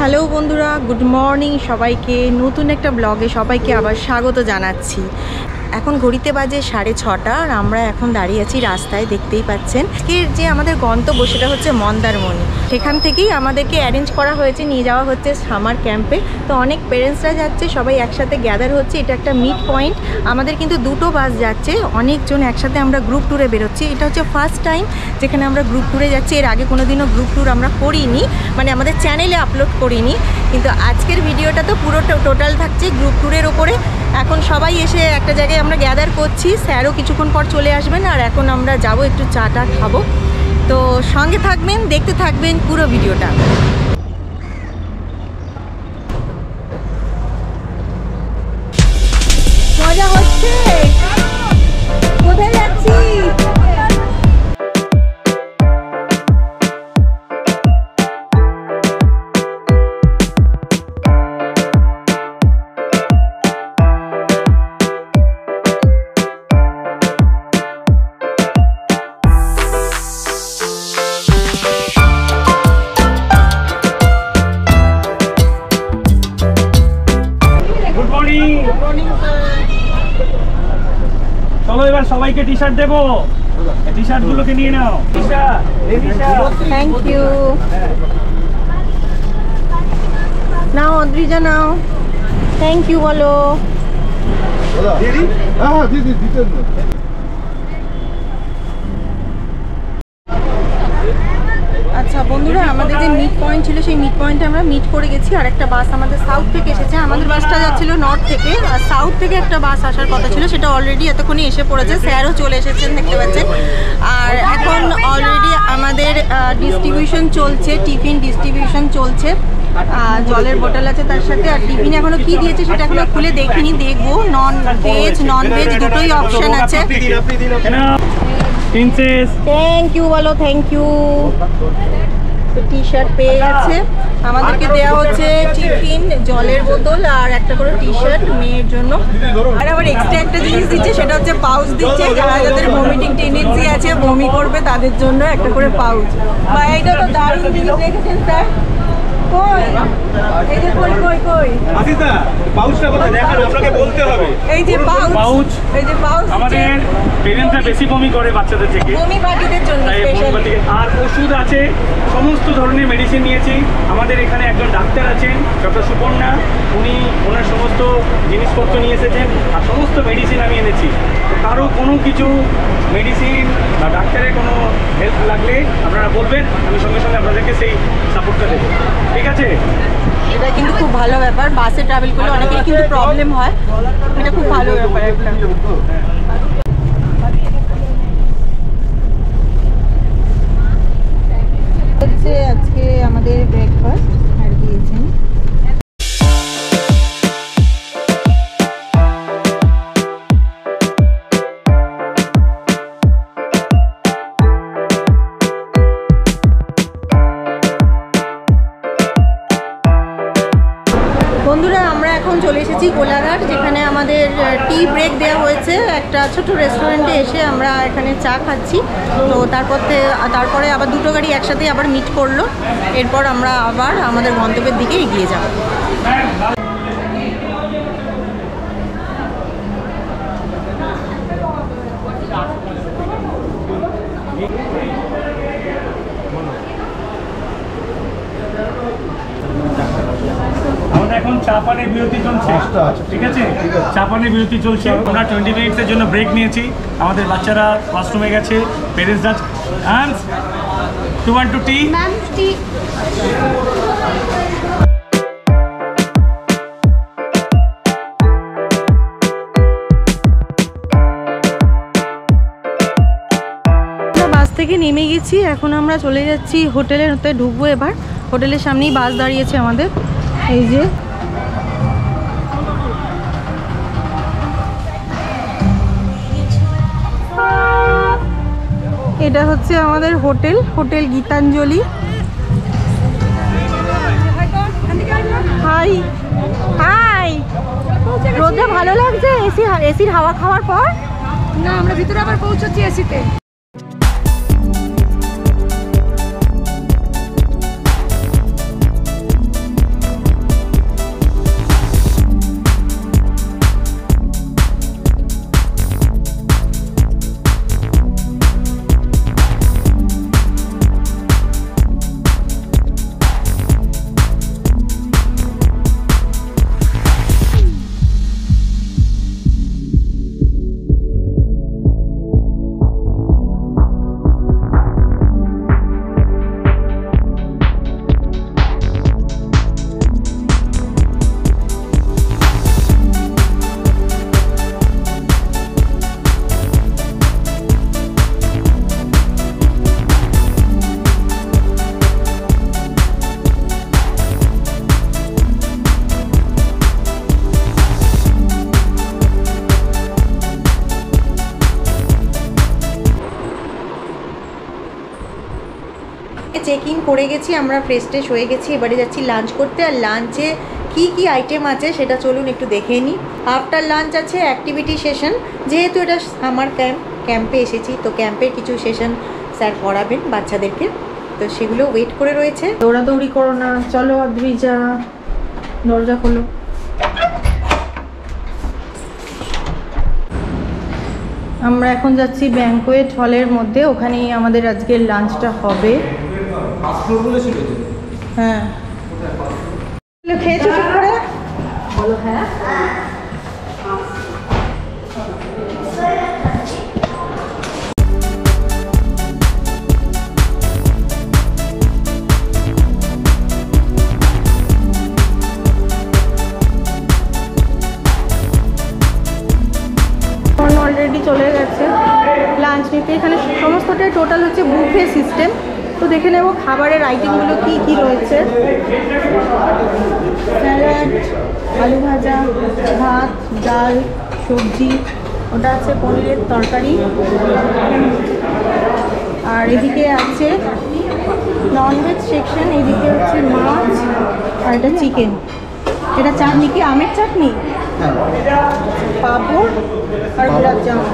Hello বন্ধুরা, good morning সবাইকে। নতুন একটা ব্লগে সবাইকে আবার স্বাগত জানাচ্ছি। এখন ঘড়িতে বাজে 6:30 আর আমরা এখন দাঁড়িয়ে আছি রাস্তায়, দেখতেই পাচ্ছেন। আজকের যে আমাদের গন্তব্য সেটা হচ্ছে মন্দারমণি। সেখান থেকেই আমাদেরকে অ্যারেঞ্জ করা হয়েছে, নিয়ে যাওয়া হচ্ছে সামার ক্যাম্পে। তো অনেক পেরেন্টসরা যাচ্ছে, সবাই একসাথে গ্যাদার হচ্ছে। এটা একটা মিড পয়েন্ট। আমাদের কিন্তু দুটো বাস যাচ্ছে, অনেকজন একসাথে আমরা গ্রুপ ট্যুরে বেরোচ্ছি। এটা হচ্ছে ফার্স্ট টাইম যেখানে আমরা গ্রুপ ট্যুরে যাচ্ছি। এর আগে কোনো দিনও গ্রুপ ট্যুর আমরা করিনি, মানে আমাদের চ্যানেলে আপলোড করিনি। কিন্তু আজকের ভিডিওটা তো পুরো টোটাল থাকছে গ্রুপ ট্যুরের ওপরে। এখন সবাই এসে একটা জায়গায় আমরা গ্যাদার করছি, স্যারও কিছুক্ষণ পর চলে আসবেন। আর এখন আমরা যাব একটু চাটা খাবো। তো সঙ্গে থাকবেন, দেখতে থাকবেন পুরো ভিডিওটা। মজা হচ্ছে। কোথায় যাচ্ছি? চলো এবার সবাইকে টি শার্ট দেবো, টি শার্ট গুলোকে নিয়ে নাও। Thank you. নাও অদ্রিজা, নাও। থ্যাংক ইউ বলো। আচ্ছা বন্ধুরা, আমাদের যে মিড পয়েন্ট ছিল সেই মিড পয়েন্টে আমরা মিট করে গেছি। আর একটা বাস আমাদের সাউথ থেকে এসেছে। আমাদের বাসটা যাচ্ছিল নর্থ থেকে, আর সাউথ থেকে একটা বাস আসার কথা ছিল, সেটা অলরেডি এতক্ষণে এসে পড়েছে। স্যারও চলে এসেছেন, দেখতে পাচ্ছেন। আর এখন অলরেডি আমাদের ডিস্ট্রিবিউশন চলছে, টিফিন ডিস্ট্রিবিউশন চলছে। জলের বোতল আছে তার সাথে। আর টিফিন এখনো কি দিয়েছে সেটা এখনো খুলে দেখিনি, দেখবো। নন ভেজ দুটোই অপশন আছে। থ্যাংক ইউ বলো, থ্যাংক ইউ। টি শার্ট পেয়ে গেছে। আমাদেরকে দেওয়া হচ্ছে টিফিন, জলের বোতল আর একটা করে টি শার্ট মেয়ের জন্য। আর আবার এক্সট্রা একটা জিনিস দিচ্ছে, সেটা হচ্ছে পাউচ দিচ্ছে। যাদের ভমিটিং টেন্ডেন্সি আছে, বমি করবে, তাদের জন্য একটা করে পাউচ। বা এইটা তো দারুণ জিনিস রেখেছেন স্যার। বেশি বমি করে বাচ্চাদের থেকে, আর ওষুধ আছে, সমস্ত ধরনের মেডিসিন নিয়েছি। আমাদের এখানে একজন ডাক্তার আছেন, ডক্টর সুপর্ণা, উনি ওনার সমস্ত জিনিসপত্র নিয়ে এসেছেন। আর সমস্ত মেডিসিন আমি এনেছি। তো কারো কোনো কিছু মেডিসিন বা ডাক্তারের কোনো হেল্প লাগলে আপনারা বলবেন, আমি সঙ্গে সঙ্গে আপনাদেরকে সেই সাপোর্টটা দেবো। ঠিক আছে? এটা কিন্তু খুব ভালো ব্যাপার। বাসে ট্রাভেল করলে অনেকেই কিন্তু প্রবলেম হয়, এটা খুব ভালো ব্যাপার একটা। হচ্ছে আজকে আমাদের ব্রেকফাস্ট আর দিয়েছেন। বন্ধুরা, আমরা এখন চলে এসেছি কোলাঘাট, যেখানে আমাদের টি ব্রেক দেওয়া হয়েছে। একটা ছোট রেস্টুরেন্টে এসে আমরা এখানে চা খাচ্ছি। তো তারপরে আবার দুটো গাড়ি একসাথে আবার মিট করলো। এরপর আমরা আবার আমাদের গন্তব্যের দিকে এগিয়ে যাব। এখন চা পানের বিরতি চলছে, ঠিক আছে? চা পানের বিরতি চলছে। আমরা 20 মিনিটসের জন্য ব্রেক নিয়েছি। আমাদের বাচ্চারা ওয়াশরুমে গেছে, পেরেন্টস যাচ্ছে। Hands, to want to tea? Ma'am, tea. Bus থেকে নেমে গেছি, এখন আমরা চলে যাচ্ছি হোটেলের মধ্যে ঢুকবো। এবার হোটেলের সামনেই বাস দাঁড়িয়েছে আমাদের, এই যে। এটা হচ্ছে আমাদের হোটেল গীতাঞ্জলি। হাই হাই, রোদটা ভালো লাগছে এসির হাওয়া খাওয়ার পর? না, আমরা ভিতরে আবার পৌঁছচ্ছি এসিতে। করে গেছি, আমরা ফ্রেশ ট্রেশ হয়ে গেছি, এবারে যাচ্ছি লাঞ্চ করতে। আর লাঞ্চে কি কি আইটেম আছে সেটা চলুন একটু দেখে নিই। আফটার লাঞ্চ আছে অ্যাক্টিভিটি সেশন, যেহেতু এটা সামার ক্যাম্পে এসেছি তো ক্যাম্পের কিছু সেশন স্যার করাবেন বাচ্চাদেরকে, তো সেগুলো ওয়েট করে রয়েছে। দৌড়াদৌড়ি করো না, চলো আদ্রিজা, দরজা খোলো। আমরা এখন যাচ্ছি ব্যাঙ্কোয়েট হলের মধ্যে, ওখানেই আমাদের আজকের লাঞ্চটা হবে। হ্যাঁ, খেয়েছো ঠিক করে বলো। হ্যাঁ, অলরেডি চলে গেছে লাঞ্চ নিতে। এখানে সমস্তটাই টোটাল হচ্ছে বুফে সিস্টেম। তো দেখে নেব খাবারের আইটেমগুলো কি কি রয়েছে। স্যালাড, আলু ভাজা, ভাত, ডাল, সবজি, ওটা আছে পনিরের তরকারি, আর এদিকে আছে ননভেজ সেকশন, এইদিকে হচ্ছে মাছ, আর এটা চিকেন। এটা চাটনি কি আমের চাটনি, পাঁপড় আর গোলাপ জামুন।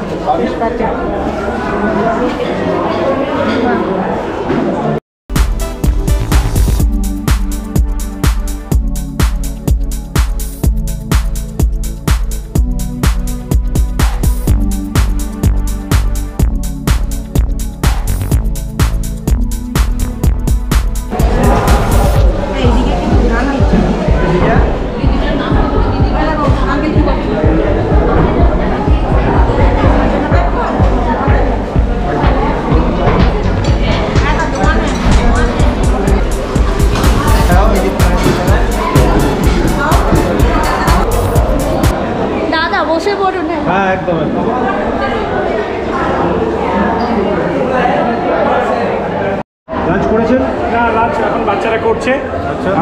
লাঞ্চ করেছেন? না, লাঞ্চ এখন বাচ্চারা করছে।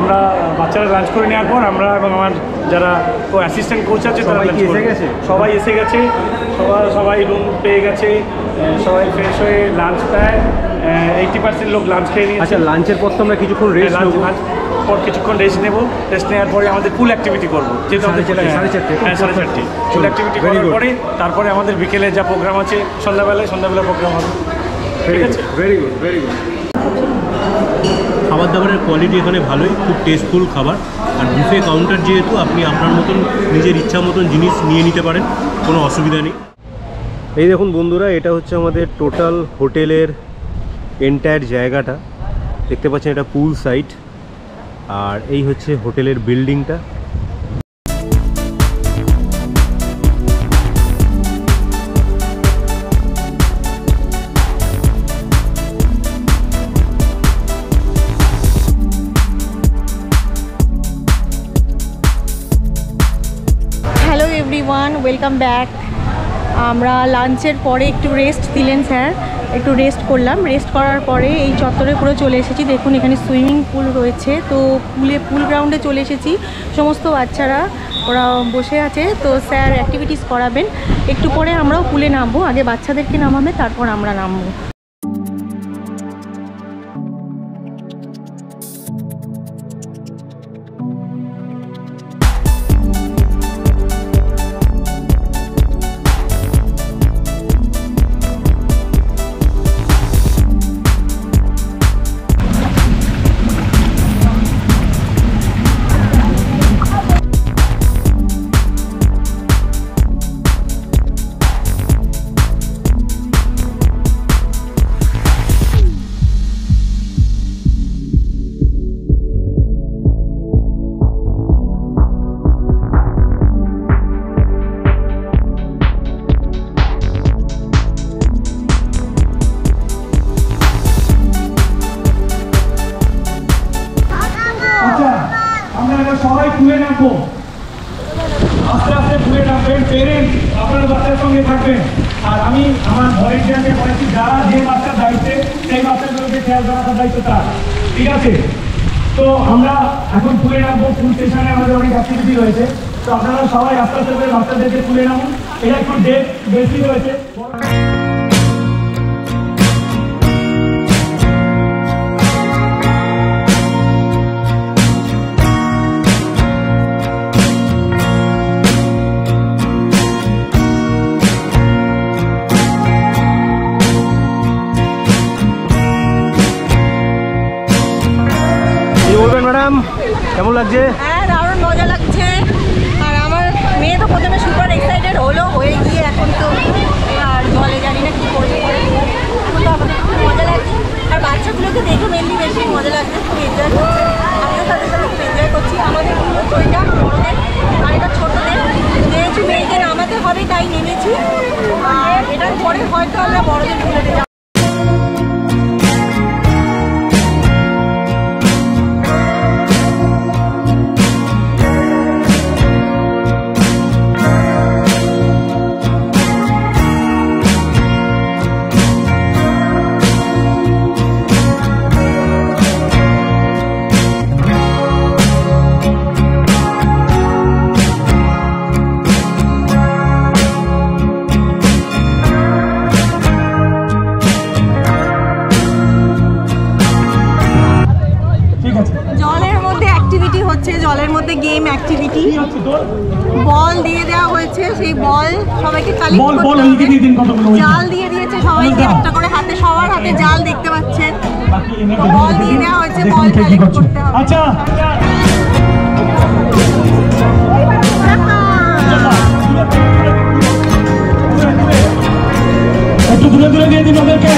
আমরা বাচ্চারা লাঞ্চ করে নেওয়ার পর আমরা এবং আমার যারা অ্যাসিস্ট্যান্ট কোচ আছে তারা এসে গেছে, সবাই এসে গেছে, সবাই রুম পেয়ে গেছে, সবাই ফ্রেশ হয়ে লাঞ্চ প্রায় 80% লোক লাঞ্চ খেয়ে নিয়েছে। আচ্ছা, লাঞ্চের পর তো আমরা কিছুক্ষণ রেস্ট নেব, পর কিছুক্ষণ রেস্ট নেবো। রেস্ট নেওয়ার পরে আমাদের ফুল অ্যাক্টিভিটি করবো, যেহেতু আমাদের 4:30 ফুল অ্যাক্টিভিটি করার পরে তারপরে আমাদের বিকেলে যা প্রোগ্রাম আছে সন্ধ্যাবেলা প্রোগ্রাম হবে। ঠিক আছে, ভেরি গুড, ভেরি গুড। খাবার দাবারের কোয়ালিটি এখানে ভালোই, খুব টেস্টফুল খাবার। আর বুফে কাউন্টার যেহেতু, আপনি আপনার মতন নিজের ইচ্ছা মতন জিনিস নিয়ে নিতে পারেন, কোনো অসুবিধা নেই। এই দেখুন বন্ধুরা, এটা হচ্ছে আমাদের টোটাল হোটেলের এন্টায়ার জায়গাটা। দেখতে পাচ্ছেন এটা পুল সাইট, আর এই হচ্ছে হোটেলের বিল্ডিংটা। Hello everyone, welcome back. আমরা লাঞ্চের পরে একটু রেস্ট দিলেন স্যার, একটু রেস্ট করলাম। রেস্ট করার পরে এই চত্বরে পুরো চলে এসেছি। দেখুন এখানে সুইমিং পুল রয়েছে, তো পুল গ্রাউন্ডে চলে এসেছি। সমস্ত বাচ্চারা ওরা বসে আছে, তো স্যার অ্যাক্টিভিটিস করাবেন। একটু পরে আমরাও পুলে নামবো, আগে বাচ্চাদেরকে নামাবে তারপর আমরা নামবো। সবাই পুলে নামবো, আস্তে আস্তে পুলে নামবেন। পেরেন্টস আপনার বাচ্চার সঙ্গে থাকবেন, আর আমি আমার ভলেন্টিয়ারকে বলেছি যারা যে বাচ্চার দায়িত্বে সেই বাচ্চাগুলোকে খেয়াল রাখার দায়িত্ব তার। ঠিক আছে, তো আমরা এখন পুলে নামবো। পুল স্টেশনে আমাদের অনেক অ্যাক্টিভিটি রয়েছে, তো আপনারা সবাই আস্তে আস্তে করে বাচ্চাদেরকে পুলে নামুন। এটা একটু ডেট বেশি রয়েছে। কেমন লাগছে? হ্যাঁ, দারুণ মজা লাগছে। আর আমার মেয়ে তো প্রথমে সুপার এক্সাইটেড হলো, হয়ে গিয়ে এখন তো আর জলে জানি না কি করবে। এখন তো আমাদের খুব মজা লাগছে, আর বাচ্চাগুলোকে দেখে মেনলি বেশি মজা লাগছে, খুব এনজয় করছে। আমিও তাদের সাথে খুব এনজয় করছি। আমাদের ওইটা বড়দের আর এটা ছোটদের, যেহেতু মেয়েদের নামাতে হবে তাই নেমেছি। আর এটার পরে হয়তো আমরা বড়দের পুজোতে যাবো। জলের মধ্যে অ্যাক্টিভিটি হচ্ছে, জলের মধ্যে গেম অ্যাক্টিভিটি। বল দিয়ে দেওয়া হয়েছে, সেই বল সবাইকে কালেক্ট করতে হবে। জাল দিয়ে দিয়েছে সবাইকে একটা করে হাতে, সবার হাতে জাল দেখতে পাচ্ছেন। বল দিয়ে দেওয়া হয়েছে, বল কালেক্ট করতে হবে। আচ্ছা, একটু দূরে দূরে দিয়ে দিন ওদেরকে।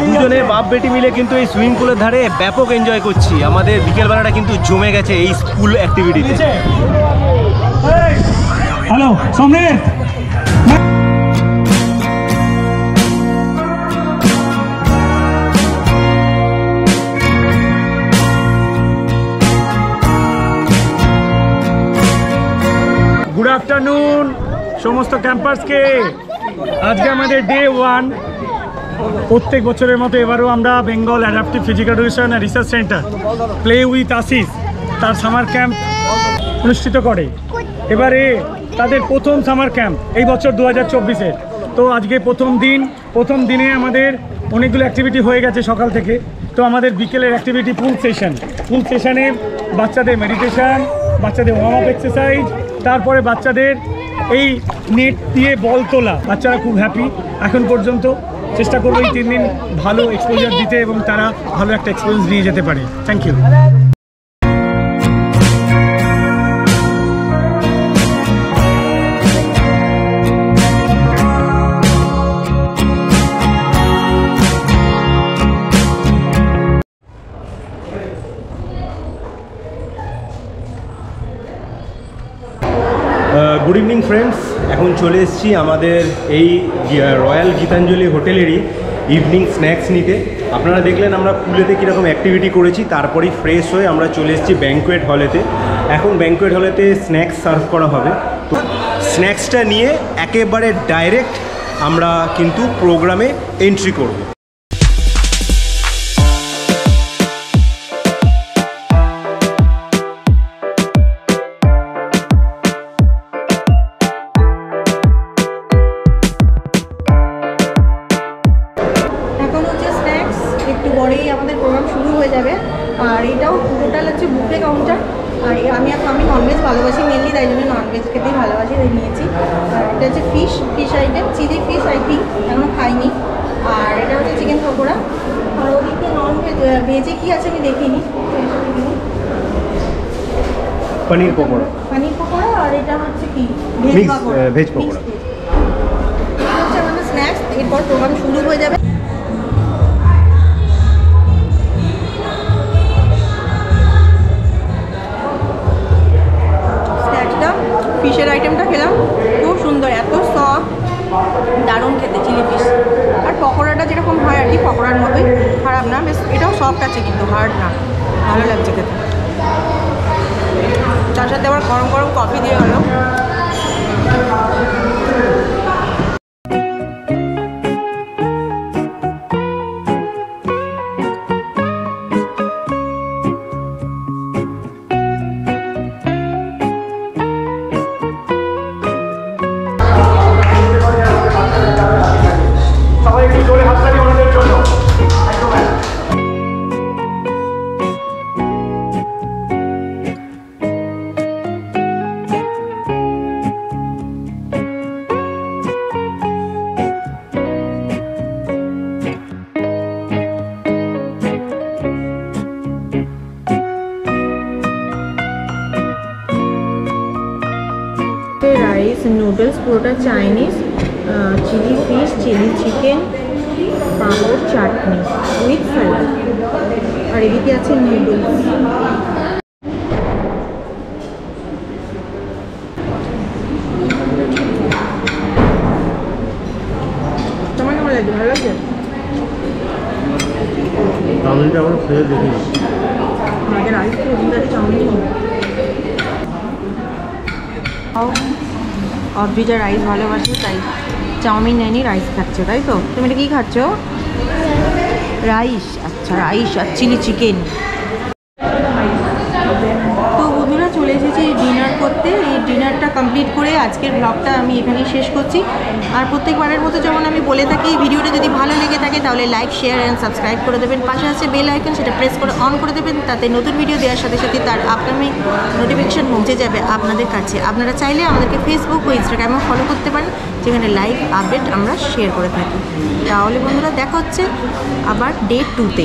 দুজনে বাপ বেটি মিলে কিন্তু এই সুইমিং পুলের ধারে ব্যাপক এনজয় করছি। আমাদের বিকেলবেলাটা কিন্তু জমে গেছে এই স্কুল অ্যাক্টিভিটিতে। হ্যালো সমৃদ্ধ, গুড আফটারনুন সমস্ত ক্যাম্পাসকে। আজকে আমাদের ডে 1। প্রত্যেক বছরের মতো এবারও আমরা Bengal adaptive physical education and research centre play with Ashis তার সামার ক্যাম্প অনুষ্ঠিত করে। এবারে তাদের প্রথম সামার ক্যাম্প এই বছর 2024-এর। তো আজকে প্রথম দিনে আমাদের অনেকগুলো অ্যাক্টিভিটি হয়ে গেছে সকাল থেকে। তো আমাদের বিকেলের অ্যাক্টিভিটি পুল সেশনে বাচ্চাদের মেডিটেশন, বাচ্চাদের ওয়ার্ম আপ এক্সারসাইজ, তারপরে বাচ্চাদের এই নেট দিয়ে বল তোলা। বাচ্চারা খুব হ্যাপি এখন পর্যন্ত। চেষ্টা করবো এই 3 দিন ভালো এক্সপোজার দিতে এবং তারা ভালো একটা এক্সপিরিয়েন্স নিয়ে যেতে পারে। Thank you. Good evening friends, এখন চলে এসেছি আমাদের এই রয়্যাল গীতাঞ্জলি হোটেলেরই ইভিনিং স্ন্যাক্স নিতে। আপনারা দেখলেন আমরা পুলেতে কীরকম অ্যাক্টিভিটি করেছি, তারপরেই ফ্রেশ হয়ে আমরা চলে এসেছি ব্যাঙ্কোয়েট হলেতে। এখন ব্যাঙ্কোয়েট হলেতে স্ন্যাক্স সার্ভ করা হবে। তো স্ন্যাক্সটা নিয়ে একেবারে ডাইরেক্ট আমরা কিন্তু প্রোগ্রামে এন্ট্রি করব। আর এটাও টোটাল হচ্ছে বুফে কাউন্টার। আর আমি ননভেজ ভালোবাসি মেনলি, তাই জন্য ননভেজ খেতেই ভালোবাসি, তাই নিয়েছি। আর এটা হচ্ছে fish item, chilli fish I think, এখনও খাইনি। আর এটা হচ্ছে চিকেন পকোড়া। আর ওদিকে ননভেজ ভেজে কী আছে আমি দেখিনি। পনির পকোড়া, আর এটা হচ্ছে কি ভেজ পকোড়া। এটা হচ্ছে আমাদের স্ন্যাক্স। এরপর প্রোগ্রাম শুরু হয়ে যাবে। ফিশের আইটেমটা খেলাম, খুব সুন্দর, এত সফট, দারুণ খেতে চিলি ফিশ। আর পকোড়াটা যেরকম হয় আর কি, পকোড়ার মতোই, খারাপ না, বেশ এটাও সফট আছে কিন্তু হার্ড না, ভালো লাগছে খেতে। তার সাথে আবার গরম গরম কফি দিয়ে হলো। রাইস নুডলস পুরোটা Chinese, chilli fish, chilli chicken, papad, chutney with salad. আর এদিকে আছে নুডলস। তোমার কেমন লাগছে? ভালো লাগছে? চাউমিনটা আমরা খেয়ে দেখি। আমাদের রাইস তো ওদিনকারে চাউমিন অদ্রিজা রাইস ভালোবাসে, তাই চাউমিন নেয়নি, রাইস খাচ্ছে, তাই তো? তুমি এটা কী খাচ্ছ? রাইস। আচ্ছা, রাইস আর চিলি চিকেন। তো বন্ধুরা চলে এসেছি ডিনার করতে। এই ডিনারটা কমপ্লিট করে আজকের ব্লগটা আমি এখানেই শেষ করছি। আর প্রত্যেকবারের মতো যেমন আমি বলে থাকি, ভিডিওটা যদি ভালো লেগে থাকে তাহলে লাইক, শেয়ার অ্যান্ড সাবস্ক্রাইব করে দেবেন। পাশে আছে বেল আইকন, সেটা প্রেস করে অন করে দেবেন, তাতে নতুন ভিডিও দেওয়ার সাথে সাথে তার আপকামিং নোটিফিকেশান পৌঁছে যাবে আপনাদের কাছে। আপনারা চাইলে আমাদেরকে ফেসবুক ও ইনস্টাগ্রামেও ফলো করতে পারেন, যেখানে লাইভ আপডেট আমরা শেয়ার করে থাকি। তাহলে বন্ধুরা দেখা হচ্ছে আবার ডে 2-তে।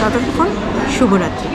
ততক্ষণ শুভরাত্রি।